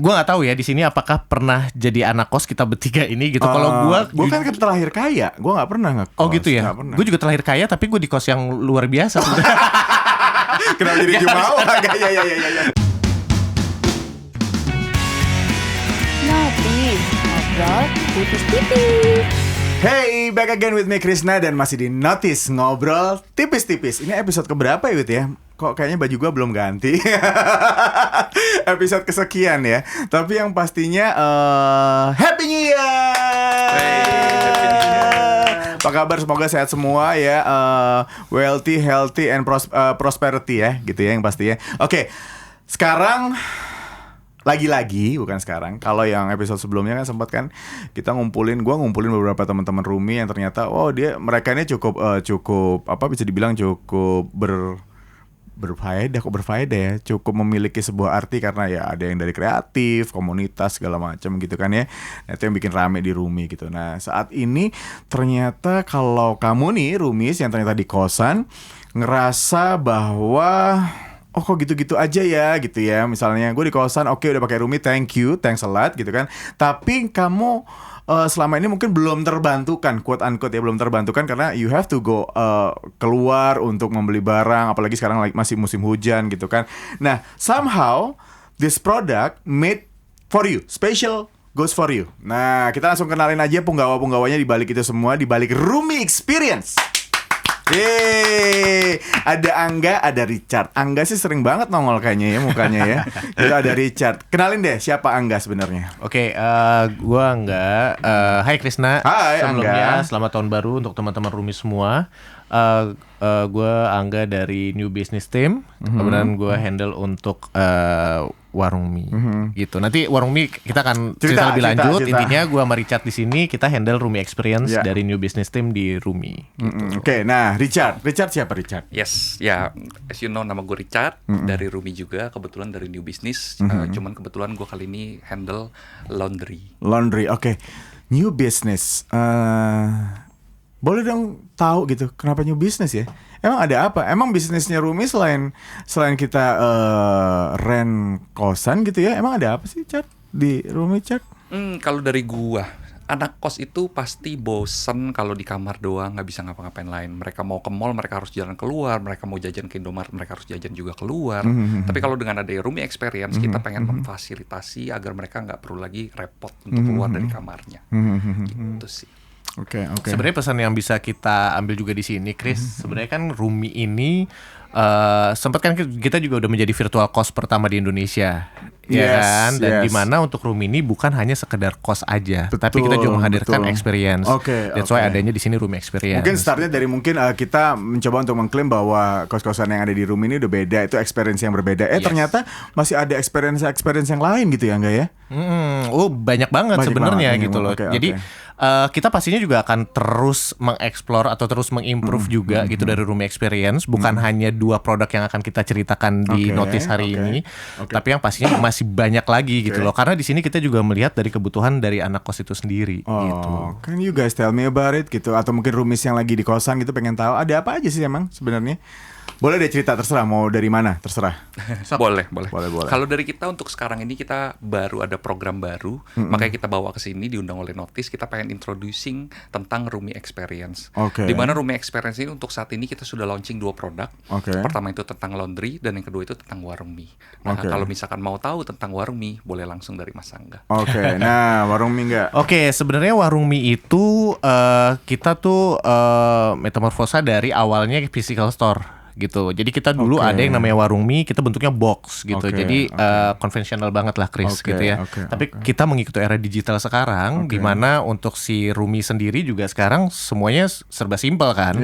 gue nggak tahu ya di sini apakah pernah jadi anak kos kita bertiga ini gitu. Kalau gue kan terlahir kaya, gue nggak pernah ngekos. Oh gitu ya. Gue juga terlahir kaya tapi gue di kos yang luar biasa. Kenapa jadi Jumawa? Ya. Notis, ngobrol tipis-tipis. Hey, back again with me Krisna dan masih di Notis Ngobrol Tipis-Tipis. Ini episode keberapa ya Wit ya? Kok kayaknya baju gue belum ganti. Episode kesekian ya. Tapi yang pastinya Happy New Year. Hey, Happy New Year. Apa kabar? Semoga sehat semua ya. Wealthy, healthy, and prosperity ya. Gitu ya yang pastinya. Oke, sekarang lagi-lagi bukan sekarang. Kalau yang episode sebelumnya kan sempat kan kita ngumpulin beberapa teman-teman Rumi yang ternyata mereka ini cukup apa bisa dibilang cukup berfaedah ya, cukup memiliki sebuah arti karena ya ada yang dari kreatif, komunitas segala macam gitu kan ya. Nah, itu yang bikin rame di Rumi gitu. Nah, saat ini ternyata kalau kamu nih Rumis yang ternyata di kosan ngerasa bahwa kok gitu-gitu aja ya gitu ya. Misalnya gue di kosan udah pakai Rumi, thanks a lot gitu kan. Tapi kamu selama ini mungkin belum terbantukan, quote unquote ya, belum terbantukan karena you have to go keluar untuk membeli barang, apalagi sekarang masih musim hujan gitu kan. Nah, somehow this product made for you, special goes for you. Nah, kita langsung kenalin aja penggawa-penggawanya di balik itu semua, di balik Rumi Experience. Yeay, ada Angga, ada Richard. Angga sih sering banget nongol kayaknya ya mukanya ya. Itu ada Richard. Kenalin deh siapa Angga sebenarnya. Oke, gue Angga. Hai Krisna. Hai Sebelumnya Angga. selamat tahun baru untuk teman-teman Rumi semua. Gue Angga dari New Business Team. Kemudian gue handle untuk warung mie gitu. Nanti warung mie kita akan cerita lebih lanjut. Intinya gue sama Richard di sini kita handle Rumi Experience dari New Business Team di Rumi. Gitu. Oke, nah Richard siapa Richard? Yes, ya, as you know nama gue Richard dari Rumi juga, kebetulan dari New Business. Cuman kebetulan gue kali ini handle laundry. Oke. New Business. Boleh dong tahu gitu kenapa New Business ya? Emang ada apa? Emang bisnisnya Rumi selain kita rent kosan gitu ya? Emang ada apa sih Chat di Rumi Chat? Kalau dari gua, anak kos itu pasti bosen kalau di kamar doang, nggak bisa ngapa-ngapain lain. Mereka mau ke mall, mereka harus jalan keluar. Mereka mau jajan ke Indomaret, mereka harus jajan juga keluar. Tapi kalau dengan ada Rumi Experience, kita pengen memfasilitasi agar mereka nggak perlu lagi repot untuk keluar dari kamarnya. Gitu sih. Oke. Sebenarnya pesan yang bisa kita ambil juga di sini, Chris. Sebenarnya kan Rumi ini sempat kan kita juga udah menjadi virtual kos pertama di Indonesia, ya kan? Dan di mana untuk Rumi ini bukan hanya sekedar kos aja, tapi kita juga menghadirkan experience. That's why adanya di sini Rumi Experience. Mungkin startnya dari kita mencoba untuk mengklaim bahwa kos-kosan yang ada di Rumi ini udah beda, itu experience yang berbeda. Ternyata masih ada experience yang lain gitu ya, enggak ya? Banyak banget sebenarnya gitu loh. Jadi kita pastinya juga akan terus mengeksplor atau terus mengimprove juga gitu dari Rumi Experience. Bukan hanya 2 produk yang akan kita ceritakan di notis hari ini, tapi yang pastinya masih banyak lagi gitu loh. Karena di sini kita juga melihat dari kebutuhan dari anak kos itu sendiri. Gitu. Can you guys tell me about it gitu? Atau mungkin Rumis yang lagi di kosan gitu pengen tahu ada apa aja sih emang sebenarnya? Boleh deh cerita, terserah mau dari mana, terserah. Boleh. Boleh. Kalau dari kita untuk sekarang ini kita baru ada program baru, makanya kita bawa ke sini diundang oleh Notis. Kita pengen introducing tentang Rumi Experience. Di mana Rumi Experience ini untuk saat ini kita sudah launching 2 produk. Pertama itu tentang laundry dan yang kedua itu tentang warung mie. Nah, kalau misalkan mau tahu tentang warung mie, boleh langsung dari Mas Angga. Nah warung mie enggak? Sebenarnya warung mie itu kita tuh metamorfosa dari awalnya physical store gitu. Jadi kita dulu ada yang namanya warung mie, kita bentuknya box gitu. Jadi konvensional banget lah Chris gitu ya. Tapi kita mengikuti era digital sekarang, di mana untuk si Rumi sendiri juga sekarang semuanya serba simpel kan.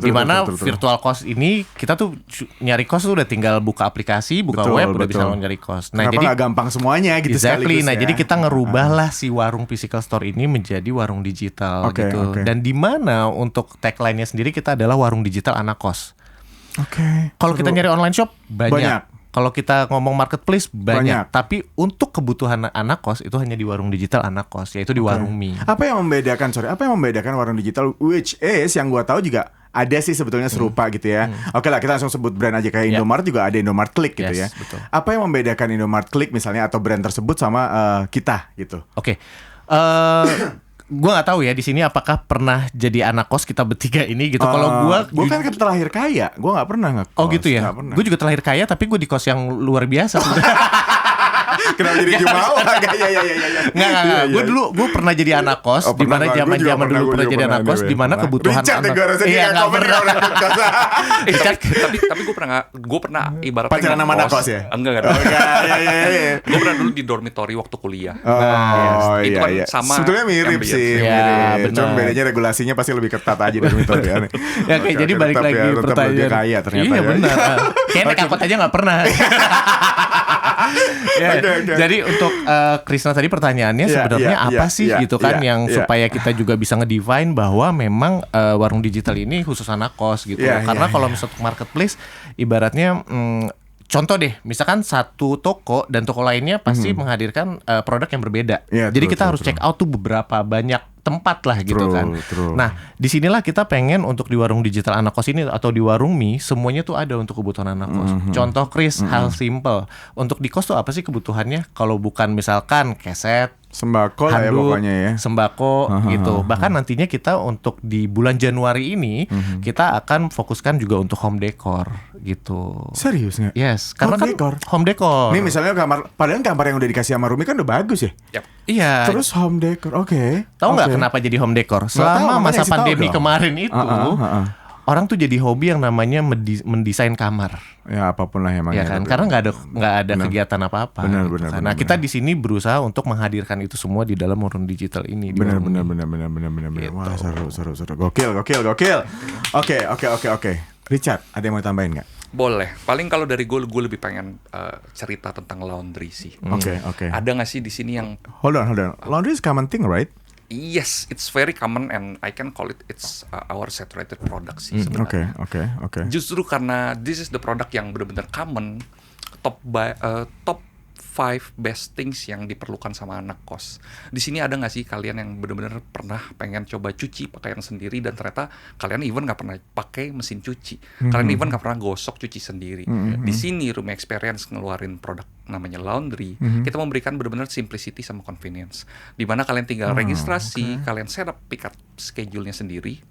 Di mana virtual kos ini kita tuh nyari kos tuh udah tinggal buka aplikasi, buka web udah bisa nyari kos. Nah, jadi nggak gampang semuanya gitu sekaligus. Nah, jadi kita ngerubah lah si warung physical store ini menjadi warung digital gitu. Dan di mana untuk tagline-nya sendiri kita adalah warung digital anak kos. Kalau kita nyari online shop banyak. Kalau kita ngomong marketplace banyak. Tapi untuk kebutuhan anak kos itu hanya di warung digital anak kos, yaitu di warung mie. Apa yang membedakan warung digital, which is yang gua tahu juga ada sih sebetulnya serupa gitu ya. Oke lah, kita langsung sebut brand aja kayak Indomaret juga ada Indomaret Click gitu ya. Betul. Apa yang membedakan Indomaret Click misalnya atau brand tersebut sama kita gitu? Oke. Gue nggak tahu ya di sini apakah pernah jadi anak kos kita bertiga ini gitu. Kalau gue kan terlahir kaya, gue nggak pernah ngekos. Oh gitu ya. Gue juga terlahir kaya tapi gue di kos yang luar biasa. Kenapa jadi Jumawa? Nggak. Gue pernah jadi anak kos. Di mana zaman dulu pernah jadi anak kos. Di mana kebutuhan anak. Iya nggak pernah. Tapi gue pernah ibaratnya pacaran sama anak kos ya? Enggak. Gue pernah dulu di dormitory waktu kuliah. Oh itu kan iya. sama. Sebetulnya mirip sih. Mirip. Cuma bedanya regulasinya pasti lebih ketat aja dormitory. Ya kayak jadi balik lagi pertanyaan. Kaya ternyata. Iya benar. Kayaknya angkot aja nggak pernah. Jadi untuk Krisna tadi pertanyaannya sebenarnya apa sih gitu kan yang supaya kita juga bisa ngedefine bahwa memang warung digital ini khusus anak kos gitu. Karena kalau misalnya marketplace ibaratnya contoh deh, misalkan satu toko dan toko lainnya pasti menghadirkan produk yang berbeda. Jadi kita harus check out tuh beberapa banyak tempat lah gitu kan. Nah, disinilah kita pengen untuk di warung digital anak kos ini atau di warung mie semuanya tuh ada untuk kebutuhan anak kos. Contoh Chris, hal simple. Untuk di kos tuh apa sih kebutuhannya? Kalau bukan misalkan keset, sembako lah ya pokoknya ya. Sembako gitu. Bahkan nantinya kita untuk di bulan Januari ini kita akan fokuskan juga untuk home decor gitu. Serius nggak? Yes, karena home decor. Nih misalnya padahal kamar yang udah dikasih sama Rumi kan udah bagus ya. Iya. Terus home decor, oke. Tahu nggak kenapa jadi home decor? Selama masa pandemi kemarin itu, orang tuh jadi hobi yang namanya mendesain kamar. Ya apapun lah emang. Ya kan, karena nggak ada kegiatan apa-apa. Benar. Nah kita di sini berusaha untuk menghadirkan itu semua di dalam warung digital ini. Benar. Wah seru. Gokil. Oke. Richard, ada yang mau tambahin nggak? Boleh. Paling kalau dari gue lebih pengen cerita tentang laundry sih. Oke. Ada nggak sih di sini yang Hold on. Laundry is common thing, right? Yes, it's very common and I can call it's our saturated product sih sebenarnya. Oke. Justru karena this is the product yang benar-benar common, top 5 best things yang diperlukan sama anak kos. Di sini ada nggak sih kalian yang benar-benar pernah pengen coba cuci pakaian sendiri dan ternyata kalian even nggak pernah pakai mesin cuci, kalian even nggak pernah gosok cuci sendiri. Di sini Room Experience ngeluarin produk namanya laundry. Kita memberikan benar-benar simplicity sama convenience. Di mana kalian tinggal registrasi, kalian set up pick up schedule-nya sendiri,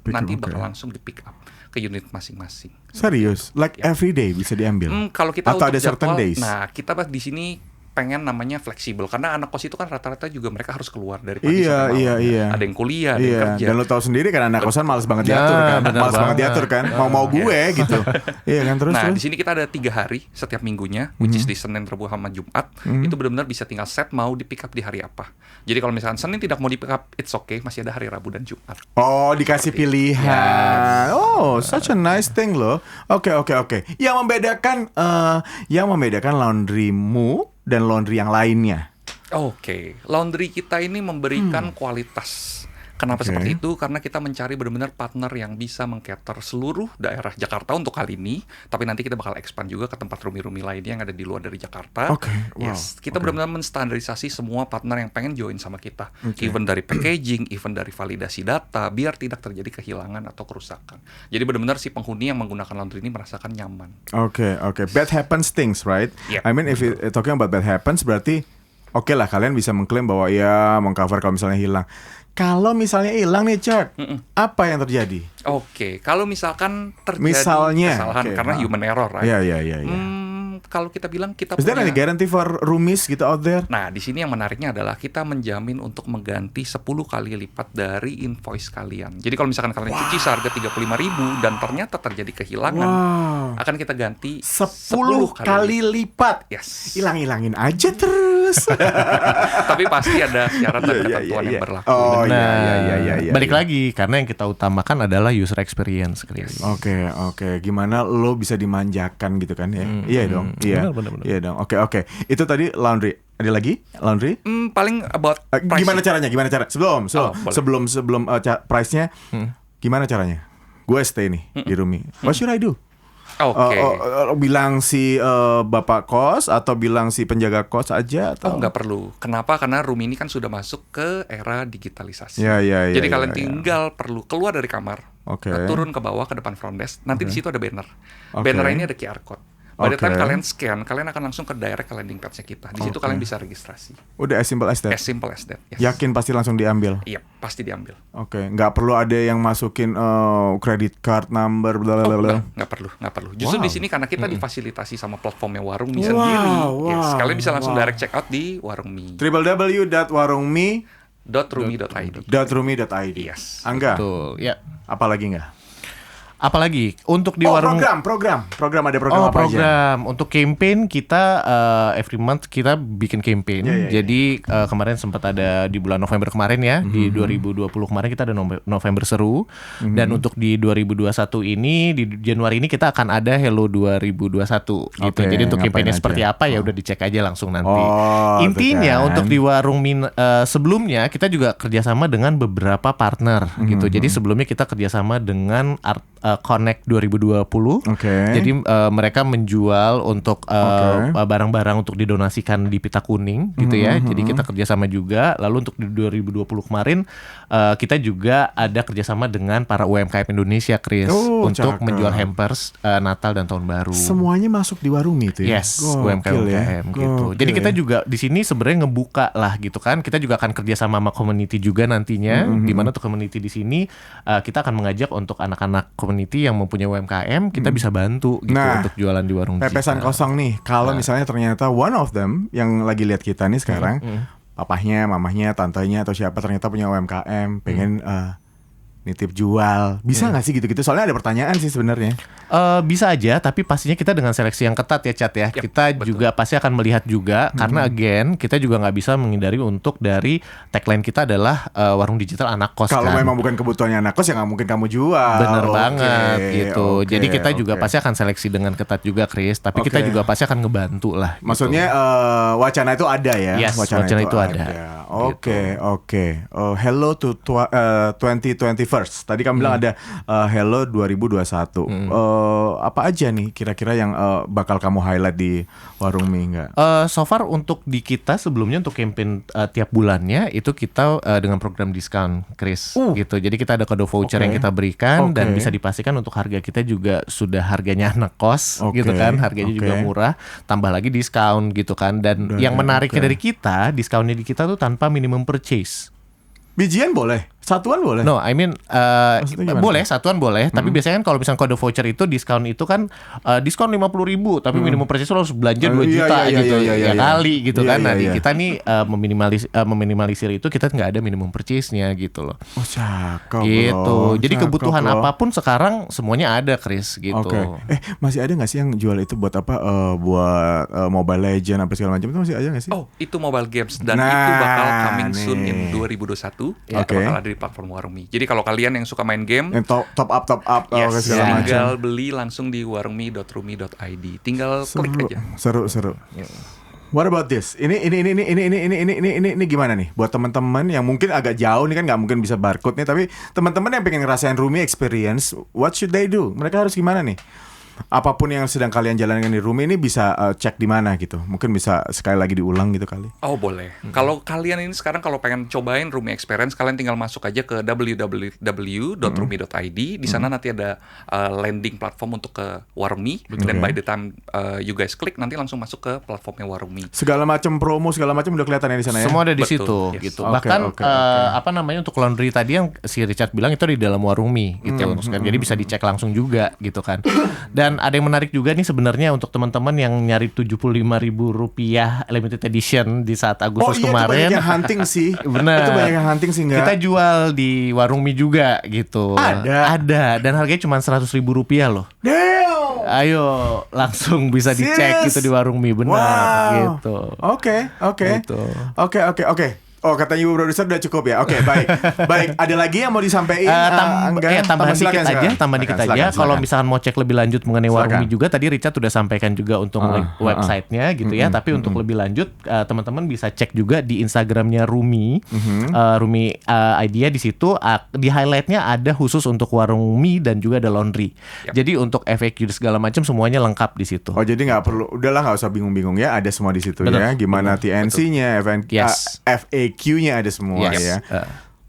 nanti bakal langsung di pick up ke unit masing-masing. Serius? Like every day bisa diambil? Kalau kita atau untuk ada certain days? Nah, kita di sini pengen namanya fleksibel karena anak kos itu kan rata-rata juga mereka harus keluar dari pagi sampai malam. Iya. Ada yang kuliah, ada yang kerja. Dan lo tahu sendiri kan anak kosan malas banget diatur kan. Malas banget diatur kan. Mau gue gitu. Iya kan terus. Nah, di sini kita ada 3 hari setiap minggunya, which is di Senin, Rabu, sama Jumat. Itu benar-benar bisa tinggal set mau di pick up di hari apa. Jadi kalau misalkan Senin tidak mau di pick up, it's okay, masih ada hari Rabu dan Jumat. Oh, dikasih pilihan. Oh, such a nice thing loh. Oke. Yang membedakan laundrymu dan laundry yang lainnya. Oke. Laundry kita ini memberikan kualitas. Kenapa seperti itu? Karena kita mencari benar-benar partner yang bisa meng-cater seluruh daerah Jakarta untuk kali ini. Tapi nanti kita bakal expand juga ke tempat rumi-rumi lainnya yang ada di luar dari Jakarta. Kita benar-benar menstandarisasi semua partner yang pengen join sama kita. Even dari packaging, even dari validasi data, biar tidak terjadi kehilangan atau kerusakan. Jadi benar-benar si penghuni yang menggunakan laundry ini merasakan nyaman. Oke. Bad happens things, right? I mean, if you talking about bad happens, berarti oke lah kalian bisa mengklaim bahwa ya mengcover kalau misalnya hilang. Kalau misalnya hilang nih Chart, apa yang terjadi? Oke, kalau misalkan terjadi kesalahan karena human error, right? Iya. Kalau kita bilang kita Is there any guarantee for roomies gitu out there? Nah, di sini yang menariknya adalah kita menjamin untuk mengganti 10 kali lipat dari invoice kalian. Jadi kalau misalkan kalian cuci seharga 35.000 dan ternyata terjadi kehilangan, akan kita ganti 10 kali lipat. Yes. Hilangin aja terus. Tapi pasti ada syarat dan ketentuan yang berlaku. Oh iya. Balik lagi karena yang kita utamakan adalah user experience. Oke. Gimana lo bisa dimanjakan gitu kan ya? Iya dong. Iya. Iya dong. Oke. Itu tadi laundry. Ada lagi laundry? Paling about gimana caranya? Sebelum price-nya gimana caranya? Gue stay nih di Rumi. What should I do? Bilang si bapak kos atau bilang si penjaga kos aja atau? Nggak perlu. Kenapa? Karena Rumi ini kan sudah masuk ke era digitalisasi. Jadi kalian tinggal perlu keluar dari kamar, turun ke bawah ke depan front desk. Nanti di situ ada banner. Banner ini ada QR code. Pada time kalian scan, kalian akan langsung ke direct ke landing page-nya kita. Di situ kalian bisa registrasi. Udah as simple as that. As simple as that. Yes. Yakin pasti langsung diambil. Iya, pasti diambil. Nggak perlu ada yang masukin credit card number blablabla. Nggak perlu. Justru di sini karena kita difasilitasi sama platformnya Warung.me sendiri. Yes, kalian bisa langsung direct check out di Warung.me. www.warungme.rumi.id. Yes. Angga. Betul, ya. Apalagi nggak? Apalagi untuk di warung program ada program apa program aja? Untuk campaign kita every month kita bikin campaign. Jadi kemarin sempat ada di bulan November kemarin ya, di 2020 kemarin kita ada November seru. Dan untuk di 2021 ini di Januari ini kita akan ada Hello 2021 gitu. Jadi untuk campaignnya seperti apa ya udah dicek aja langsung nanti. Intinya untuk di warung sebelumnya kita juga kerjasama dengan beberapa partner gitu. Jadi sebelumnya kita kerjasama dengan Connect 2020. Jadi mereka menjual untuk barang-barang untuk didonasikan di Pita Kuning gitu ya. Jadi kita kerjasama juga. Lalu untuk di 2020 kemarin kita juga ada kerjasama dengan para UMKM Indonesia, Chris, untuk menjual hampers Natal dan Tahun Baru. Semuanya masuk di Warung.me itu ya? Yes, UMKM gitu. Jadi kita juga di sini sebenarnya ngebuka lah gitu kan. Kita juga akan kerjasama sama community juga nantinya. Di mana tuh community di sini kita akan mengajak untuk anak-anak community yang mempunyai UMKM, kita bisa bantu gitu untuk jualan di warung pepesan kita. Kosong nih, kalau misalnya ternyata one of them yang lagi lihat kita nih sekarang, papahnya, mamahnya, tantenya atau siapa ternyata punya UMKM, pengen nitip jual, bisa nggak sih gitu-gitu? Soalnya ada pertanyaan sih sebenarnya. Bisa aja, tapi pastinya kita dengan seleksi yang ketat ya, Chat ya. Kita juga pasti akan melihat juga, karena again kita juga nggak bisa menghindari untuk dari tagline kita adalah warung digital anak kos. Kalau kan? memang bukan kebutuhannya anak kos ya nggak mungkin kamu jual. Bener banget gitu. Jadi kita juga pasti akan seleksi dengan ketat juga, Chris. Tapi kita juga pasti akan ngebantu lah. Maksudnya gitu. Wacana itu ada ya? Yes, wacana itu ada. Oke. Hello to 2021. Tadi kamu bilang ada Hello 2021. Apa aja nih kira-kira yang bakal kamu highlight di Warung.me nggak? So far untuk di kita sebelumnya untuk campaign tiap bulannya itu kita dengan program diskon, Chris, gitu. Jadi kita ada kode voucher yang kita berikan dan bisa dipastikan untuk harga kita juga sudah harganya anak kos, gitu kan, harganya juga murah, tambah lagi diskon gitu kan. Dan yang menariknya dari kita, diskonnya di kita tuh tanpa minimum purchase. Bijian boleh? Satuan boleh? No, I mean boleh, satuan boleh. Tapi biasanya kan kalau misalnya kode voucher itu diskon itu kan diskon 50.000, tapi minimum purchase lo harus belanja 2 juta gitu ya kali gitu kan. Nah kita nih meminimalisir itu, kita nggak ada minimum purchase-nya gitu loh. Oh cakep gitu. Jadi cakep kebutuhan loh. Apapun sekarang semuanya ada, Chris gitu. Masih ada nggak sih yang jual itu buat apa? Buat Mobile Legend apa segala macam itu masih ada nggak sih? Oh, itu mobile games dan itu bakal coming soon in 2021. Ya, bakal ada di platform Warung.me. Jadi kalau kalian yang suka main game, yang top up yes, segala tinggal macam, beli langsung di warungme.rumi.id. Tinggal klik aja. Seru. What about this? Ini gimana nih buat teman-teman yang mungkin agak jauh nih kan, nggak mungkin bisa barcode nih, tapi teman-teman yang pengen ngerasain Rumi experience, what should they do? Mereka harus gimana nih? Apapun yang sedang kalian jalankan di Rumi ini bisa cek di mana gitu. Mungkin bisa sekali lagi diulang gitu kali. Oh boleh. Kalau kalian ini sekarang kalau pengen cobain Rumi Experience, kalian tinggal masuk aja ke www.rumi.id. Di sana nanti ada landing platform untuk ke Warung.me. Dan by the time you guys klik, nanti langsung masuk ke platformnya Warung.me. Segala macam promo, segala macam udah kelihatan ya di sana ya. Semua ada di situ gitu. Bahkan apa namanya untuk laundry tadi yang si Richard bilang itu di dalam Warung.me gitu. Jadi bisa dicek langsung juga gitu kan. Dan ada yang menarik juga nih sebenarnya untuk teman-teman yang nyari Rp75.000 limited edition di saat Agustus kemarin. Itu banyak yang hunting sih. Bener. Itu banyak yang hunting sih enggak? Kita jual di Warung.me juga gitu. Ada dan harganya cuma Rp100.000 loh. Damn. Ayo langsung bisa dicek gitu di Warung.me, benar gitu. Oke. Gitu. Oke. Oh, katanya Ibu Produser udah cukup ya. Oke, baik. Ada lagi yang mau disampaikan? Tambahan dikit aja. Kalau misalkan mau cek lebih lanjut mengenai Warung.me juga, tadi Richard udah sampaikan juga untuk websitenya gitu ya. Tapi untuk lebih lanjut, teman-teman bisa cek juga di Instagramnya Rumi. Rumi Idea di situ di highlightnya ada khusus untuk Warung.me dan juga ada laundry. Jadi untuk FAQ segala macam semuanya lengkap di situ. Oh, jadi nggak perlu, udahlah nggak usah bingung-bingung ya. Ada semua di situ ya. Gimana TNC-nya, FAQ-nya ada semua ya.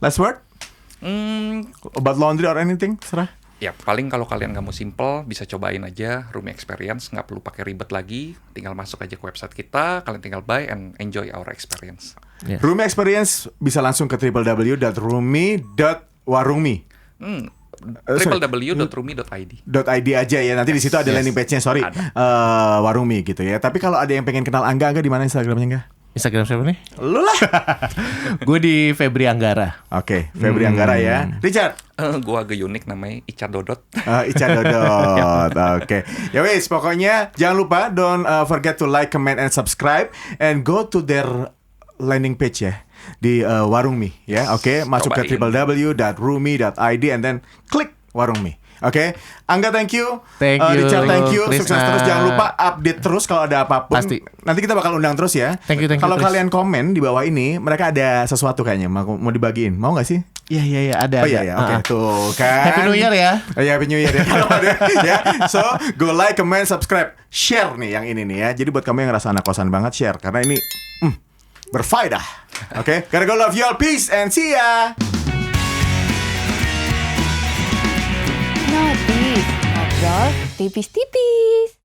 Last word? About laundry or anything, serah. Ya paling kalau kalian nggak mau simple, bisa cobain aja Roomy Experience, nggak perlu pakai ribet lagi, tinggal masuk aja ke website kita, kalian tinggal buy and enjoy our experience. Roomy Experience bisa langsung ke www.roomy.warungmi. www.roomy.id .id aja ya, nanti di situ ada landing page-nya, sorry, Warungmi gitu ya. Tapi kalau ada yang pengen kenal Angga di mana Instagramnya Angga? Instagram siapa nih? Lu lah. Gue di Febri Anggara. Oke, Febri Anggara ya. Richard? Gue agak unik namanya Ica Dodot. Ica Dodot. Oke. Ya wes, pokoknya jangan lupa don't forget to like, comment, and subscribe, and go to their landing page ya di Warungmi ya. Oke, masuk ke www.roomy.id and then klik Warungmi. Oke, Angga thank you, Richard thank you, Krisna. sukses terus, jangan lupa update terus kalau ada apapun. Pasti. Nanti kita bakal undang terus ya. Thank you, Kalau Tris. kalian komen di bawah ini, mereka ada sesuatu kayaknya mau dibagiin, mau nggak sih? Iya ada. Oh iya, oke, tuh kan. Happy New Year ya. Iya, Happy New Year ya. Kalau ada, ya. So, go like, comment, subscribe, share nih yang ini nih ya. Jadi buat kamu yang ngerasa anak kosan banget, share karena ini berfaedah. Oke, gotta go, love you all, peace and see ya. Notis, ngobrol tipis-tipis.